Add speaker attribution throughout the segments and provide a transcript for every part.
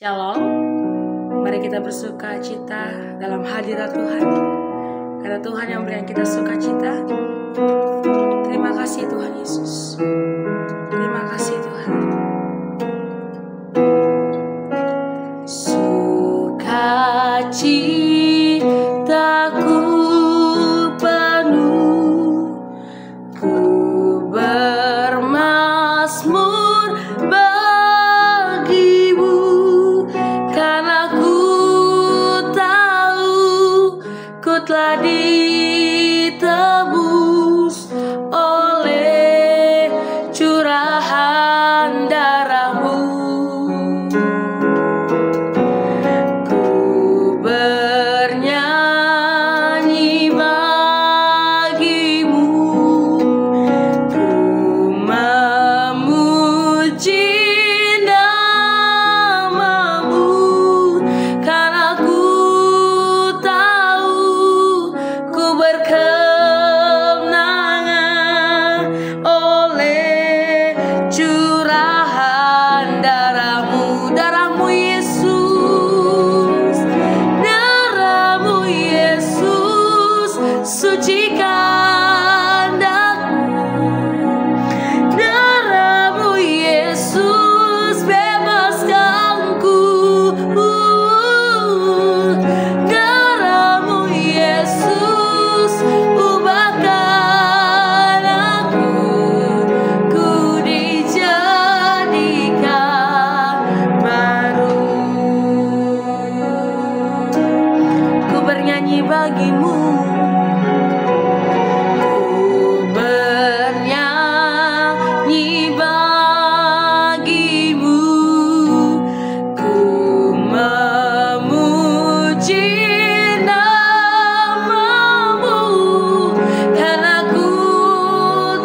Speaker 1: Shalom, mari kita bersuka cita dalam hadirat Tuhan, karena Tuhan yang memberikan kita sukacita. Terima kasih Tuhan Yesus. Terima kasih Tuhan. Sukacitaku penuh, ku bermazmur bagimu, karena ku tahu ku telah ditebus oleh curahan darahmu. Ku bernyanyi bagimu, ku memuji namamu, karena ku tahu ku berkemenangan oleh curahan darahmu. Darahmu Yesus, darahmu Yesus, sucikan aku. Darahmu Yesus, bebaskan ku. Darahmu Yesus, ubahkan aku. Ku dijadikan baru. Ku bernyanyi bagimu, ku bernyanyi bagimu, ku memuji namamu, karena ku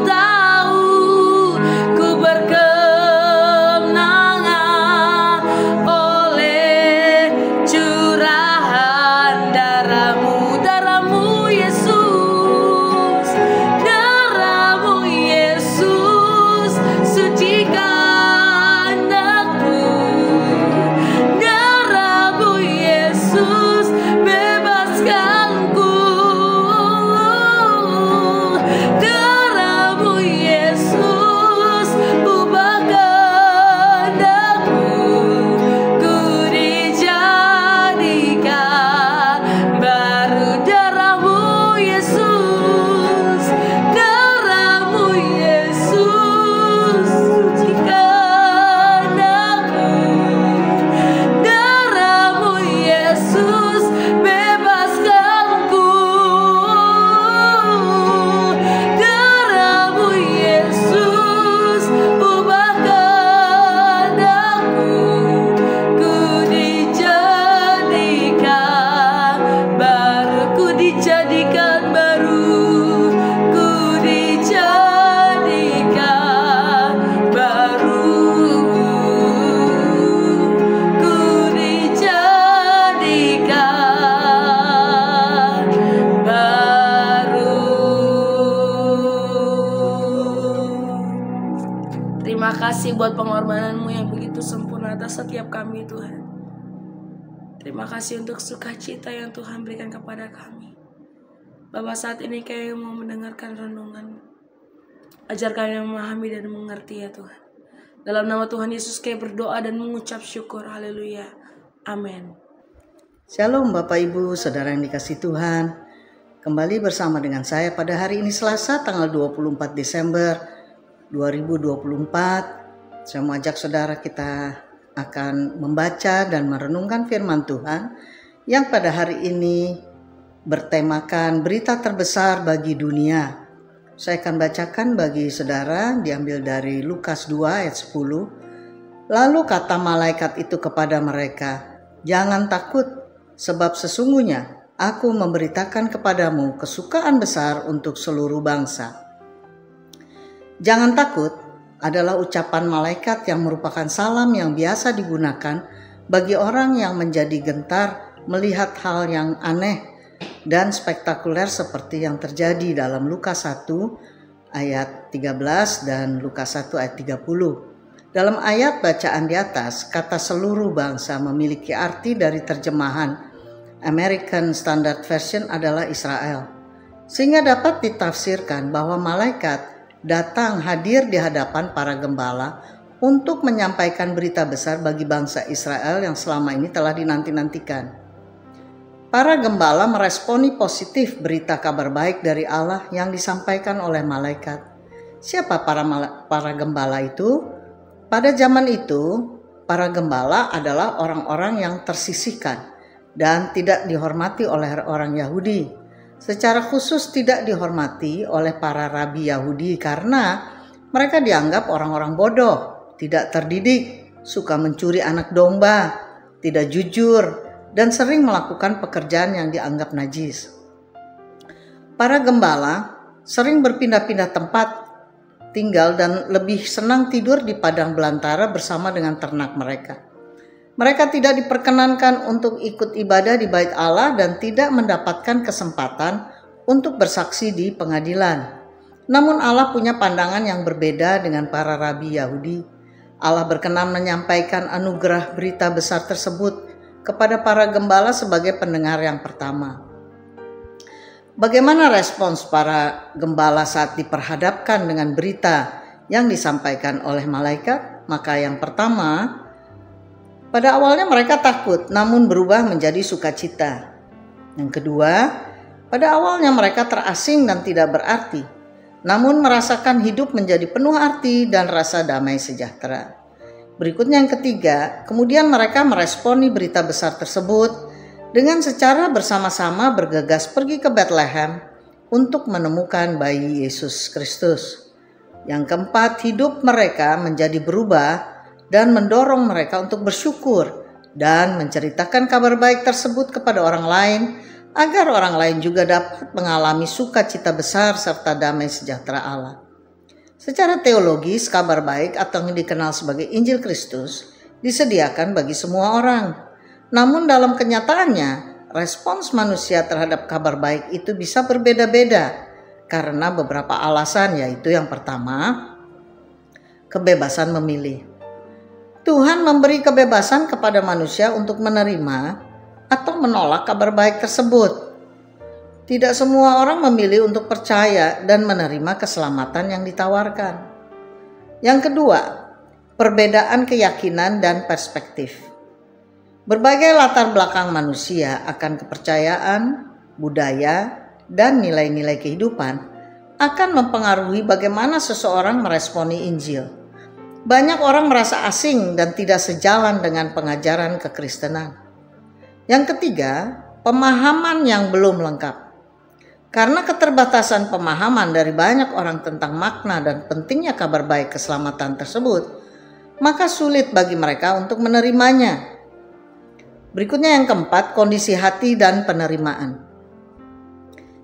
Speaker 1: tahu ku berkemenangan oleh curahan darahmu. Darahmu Yesus, darahmu Yesus, sucikan aku. Darahmu Yesus, bebaskan ku. Darahmu Yesus, ubahkan aku. Ku dijadikan baru. Darahmu Yesus, darahmu Yesus, sucikan aku. Darahmu Yesus, bebaskan ku. Darahmu Yesus, ubahkan aku. Ku dijadikan baru, ku dijadikan baru, ku dijadikan baru, ku dijadikan baru. Terima kasih buat pengorbananmu yang begitu sempurna atas setiap kami Tuhan. Terima kasih untuk sukacita yang Tuhan berikan kepada kami. Bapak, saat ini kami mau mendengarkan renungan. Ajar kami memahami dan mengerti ya Tuhan. Dalam nama Tuhan Yesus kami berdoa dan mengucap syukur. Haleluya. Amin.
Speaker 2: Shalom Bapak Ibu, Saudara yang dikasihi Tuhan. Kembali bersama dengan saya pada hari ini Selasa tanggal 24 Desember 2024. Saya mau ajak saudara kita akan membaca dan merenungkan firman Tuhan yang pada hari ini bertemakan berita terbesar bagi dunia. Saya akan bacakan bagi saudara, diambil dari Lukas 2 ayat 10. Lalu kata malaikat itu kepada mereka, "Jangan takut, sebab sesungguhnya aku memberitakan kepadamu kesukaan besar untuk seluruh bangsa." Jangan takut adalah ucapan malaikat yang merupakan salam yang biasa digunakan bagi orang yang menjadi gentar melihat hal yang aneh dan spektakuler seperti yang terjadi dalam Lukas 1 ayat 13 dan Lukas 1 ayat 30. Dalam ayat bacaan di atas, kata seluruh bangsa memiliki arti dari terjemahan American Standard Version adalah Israel. Sehingga dapat ditafsirkan bahwa malaikat datang hadir di hadapan para gembala untuk menyampaikan berita besar bagi bangsa Israel yang selama ini telah dinanti-nantikan. Para gembala meresponi positif berita kabar baik dari Allah yang disampaikan oleh malaikat. Siapa para gembala itu? Pada zaman itu, para gembala adalah orang-orang yang tersisihkan dan tidak dihormati oleh orang Yahudi. Secara khusus tidak dihormati oleh para rabi Yahudi karena mereka dianggap orang-orang bodoh, tidak terdidik, suka mencuri anak domba, tidak jujur, dan sering melakukan pekerjaan yang dianggap najis. Para gembala sering berpindah-pindah tempat tinggal dan lebih senang tidur di padang belantara bersama dengan ternak mereka. Mereka tidak diperkenankan untuk ikut ibadah di bait Allah dan tidak mendapatkan kesempatan untuk bersaksi di pengadilan. Namun Allah punya pandangan yang berbeda dengan para rabi Yahudi. Allah berkenan menyampaikan anugerah berita besar tersebut kepada para gembala sebagai pendengar yang pertama. Bagaimana respons para gembala saat diperhadapkan dengan berita yang disampaikan oleh malaikat? Maka yang pertama, pada awalnya mereka takut namun berubah menjadi sukacita. Yang kedua, pada awalnya mereka terasing dan tidak berarti, namun merasakan hidup menjadi penuh arti dan rasa damai sejahtera. Berikutnya yang ketiga, kemudian mereka meresponi berita besar tersebut dengan secara bersama-sama bergegas pergi ke Bethlehem untuk menemukan bayi Yesus Kristus. Yang keempat, hidup mereka menjadi berubah dan mendorong mereka untuk bersyukur dan menceritakan kabar baik tersebut kepada orang lain agar orang lain juga dapat mengalami sukacita besar serta damai sejahtera Allah. Secara teologis, kabar baik atau yang dikenal sebagai Injil Kristus disediakan bagi semua orang. Namun dalam kenyataannya, respons manusia terhadap kabar baik itu bisa berbeda-beda karena beberapa alasan, yaitu yang pertama, kebebasan memilih. Tuhan memberi kebebasan kepada manusia untuk menerima atau menolak kabar baik tersebut. Tidak semua orang memilih untuk percaya dan menerima keselamatan yang ditawarkan. Yang kedua, perbedaan keyakinan dan perspektif. Berbagai latar belakang manusia akan kepercayaan, budaya, dan nilai-nilai kehidupan akan mempengaruhi bagaimana seseorang meresponi Injil. Banyak orang merasa asing dan tidak sejalan dengan pengajaran kekristenan. Yang ketiga, pemahaman yang belum lengkap. Karena keterbatasan pemahaman dari banyak orang tentang makna dan pentingnya kabar baik keselamatan tersebut, maka sulit bagi mereka untuk menerimanya. Berikutnya yang keempat, kondisi hati dan penerimaan.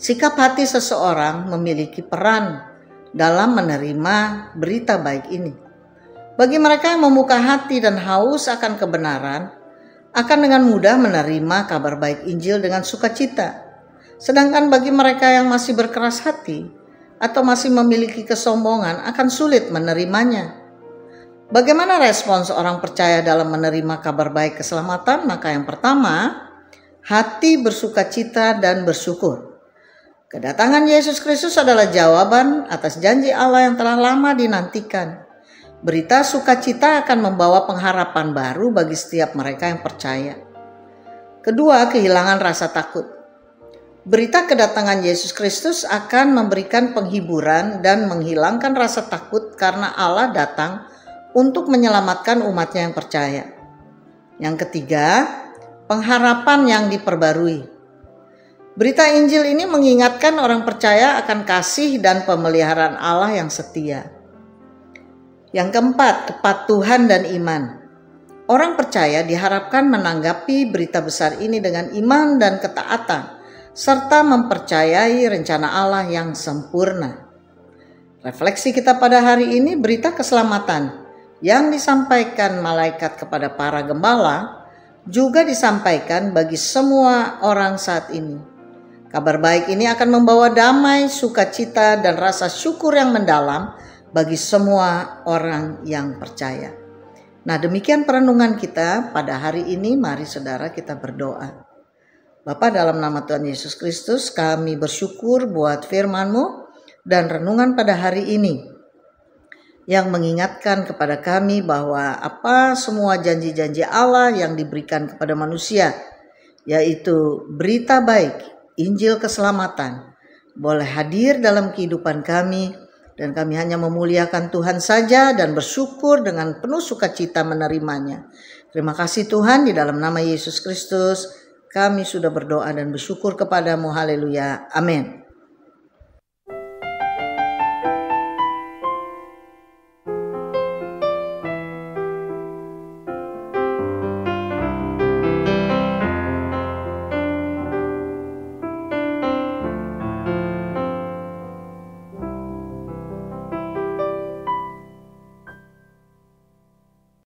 Speaker 2: Sikap hati seseorang memiliki peran dalam menerima berita baik ini. Bagi mereka yang membuka hati dan haus akan kebenaran, akan dengan mudah menerima kabar baik Injil dengan sukacita. Sedangkan bagi mereka yang masih berkeras hati atau masih memiliki kesombongan akan sulit menerimanya. Bagaimana respons orang percaya dalam menerima kabar baik keselamatan? Maka yang pertama, hati bersukacita dan bersyukur. Kedatangan Yesus Kristus adalah jawaban atas janji Allah yang telah lama dinantikan. Berita sukacita akan membawa pengharapan baru bagi setiap mereka yang percaya. Kedua, kehilangan rasa takut. Berita kedatangan Yesus Kristus akan memberikan penghiburan dan menghilangkan rasa takut karena Allah datang untuk menyelamatkan umatnya yang percaya. Yang ketiga, pengharapan yang diperbarui. Berita Injil ini mengingatkan orang percaya akan kasih dan pemeliharaan Allah yang setia. Yang keempat, kepatuhan dan iman. Orang percaya diharapkan menanggapi berita besar ini dengan iman dan ketaatan, serta mempercayai rencana Allah yang sempurna. Refleksi kita pada hari ini, berita keselamatan yang disampaikan malaikat kepada para gembala juga disampaikan bagi semua orang saat ini. Kabar baik ini akan membawa damai, sukacita, dan rasa syukur yang mendalam bagi semua orang yang percaya. Nah, demikian perenungan kita pada hari ini. Mari saudara kita berdoa. Bapa, dalam nama Tuhan Yesus Kristus, kami bersyukur buat firman-Mu dan renungan pada hari ini yang mengingatkan kepada kami bahwa apa semua janji-janji Allah yang diberikan kepada manusia, yaitu berita baik, Injil keselamatan, boleh hadir dalam kehidupan kami, dan kami hanya memuliakan Tuhan saja dan bersyukur dengan penuh sukacita menerimanya. Terima kasih Tuhan, di dalam nama Yesus Kristus kami sudah berdoa dan bersyukur kepadamu. Haleluya. Amin.